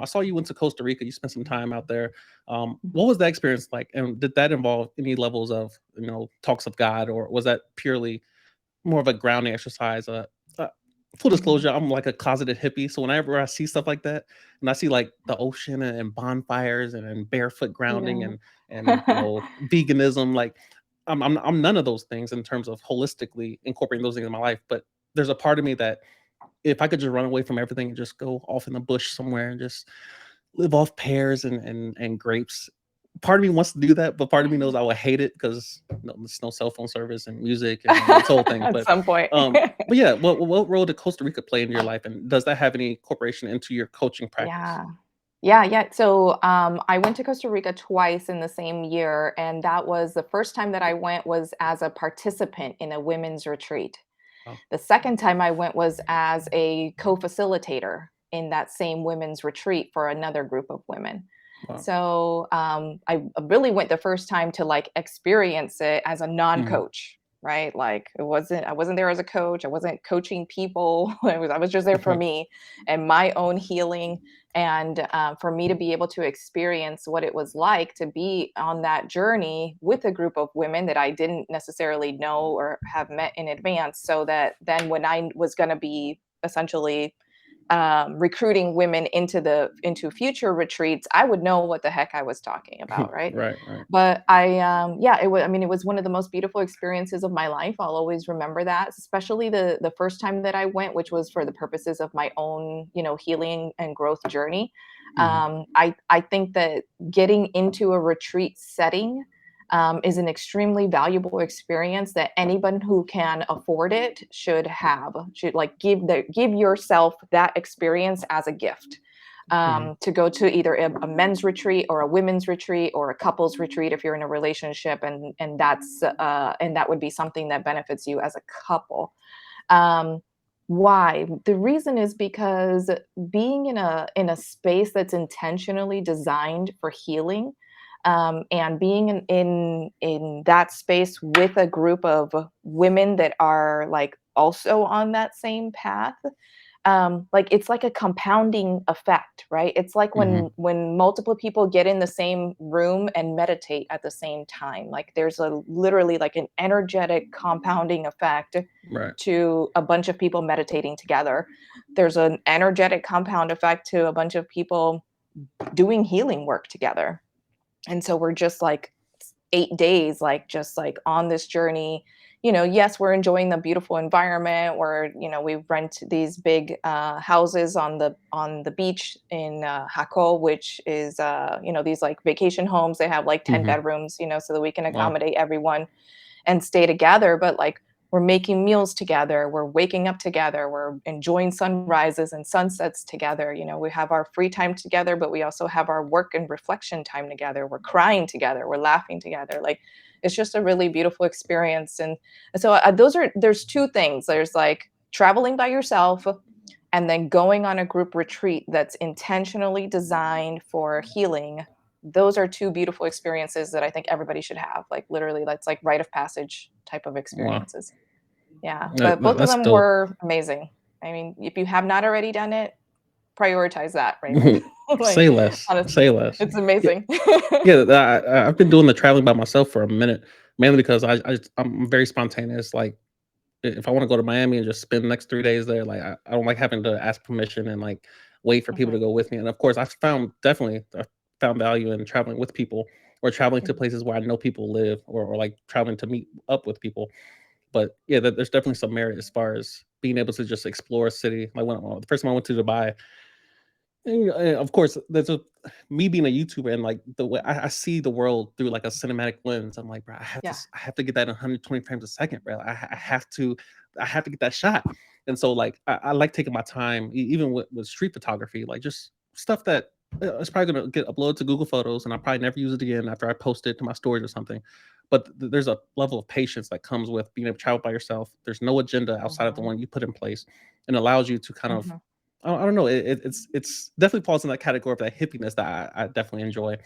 I saw you went to Costa Rica. You spent some time out there. Mhm. What was that experience like? And did that involve any levels of, talks of God, or was that purely more of a grounding exercise? Uh, Full Mhm. disclosure, I'm like a closeted hippie, so whenever I see stuff like that, and I see like the ocean and bonfires and barefoot grounding Yeah. and veganism, like I'm none of those things in terms of holistically incorporating those things in my life. But there's a part of me that if I could just run away from everything and just go off in the bush somewhere and just live off pears and grapes. Part of me wants to do that, but part of me knows I would hate it because there's no cell phone service and music and this whole thing. At some point. But yeah, what role did Costa Rica play in your life, and does that have any corporation into your coaching practice? Yeah. Yeah, yeah. So, I went to Costa Rica twice in the same year, and that was the first time that I went was as a participant in a women's retreat. Oh, The second time I went was as a co-facilitator in that same women's retreat for another group of women. wow. So I really went the first time to like experience it as a Mhm. non-coach, right? Like I wasn't there as a coach. I wasn't coaching people. I was just there for Right. me and my own healing, and for me to be able to experience what it was like to be on that journey with a group of women that I didn't necessarily know or have met in advance, so that then when I was going to be essentially recruiting women into future retreats, I would know what the heck I was talking about, right? Right, right. But yeah, it was. I mean, it was one of the most beautiful experiences of my life. I'll always remember that, especially the first time that I went, which was for the purposes of my own, healing and growth journey. Mhm. I think that getting into a retreat setting is an extremely valuable experience that anyone who can afford it should have. Should like give yourself that experience as a gift, Mhm. to go to either a men's retreat or a women's retreat or a couples retreat if you're in a relationship, and that would be something that benefits you as a couple. Um, why? The reason is because being in a space that's intentionally designed for healing, and being in that space with a group of women that are like also on that same path, like it's like a compounding effect, right? It's like Mhm. when multiple people get in the same room and meditate at the same time, like there's a literally like an energetic compounding effect Right. to a bunch of people meditating together. There's an energetic compound effect to a bunch of people doing healing work together. And so we're just like 8 days, like just like on this journey. Yes, we're enjoying the beautiful environment where, we rent these big houses on the beach in Jaco, which is, these like vacation homes. They have like 10 Mhm. bedrooms, so that we can Wow. accommodate everyone and stay together. But like we're making meals together, we're waking up together, we're enjoying sunrises and sunsets together. We have our free time together, but we also have our work and reflection time together. We're crying together, we're laughing together. Like it's just a really beautiful experience. And so there's two things. There's like traveling by yourself, and then going on a group retreat that's intentionally designed for healing. Those are two beautiful experiences that I think everybody should have. Like literally, that's like rite of passage type of Wow. experiences. Yeah, but both of That's them dope. were amazing. I mean, if you have not already done it, prioritize that, Raymond. Like Say less. honestly, Say less. it's Yeah. amazing. Yeah, I've been doing the traveling by myself for a minute, mainly because I'm very spontaneous. Like, if I want to go to Miami and just spend the next 3 days there, like I don't like having to ask permission and like wait for people to Mhm, go with me. And of course, I found value in traveling with people or traveling to mhm, places where I know people live, or like traveling to meet up with people. But yeah, there's definitely some merit as far as being able to just explore a city. Like the first time I went to Dubai, and of course, there's a me being a YouTuber and like the way I see the world through like a cinematic lens. I'm like, bro, yeah. I have to get that in 120 frames a second, bro. I have to get that shot. And so like I like taking my time, even with street photography, like just stuff that it's probably gonna get uploaded to Google Photos, and I'll probably never use it again after I post it to my stories or something. But there's a level of patience that comes with being able to travel by yourself. There's no agenda outside of the Mhm, one you put in place, and allows you to kind of mhm. I don't know. It's definitely falls in that category of that hippiness that I definitely enjoy.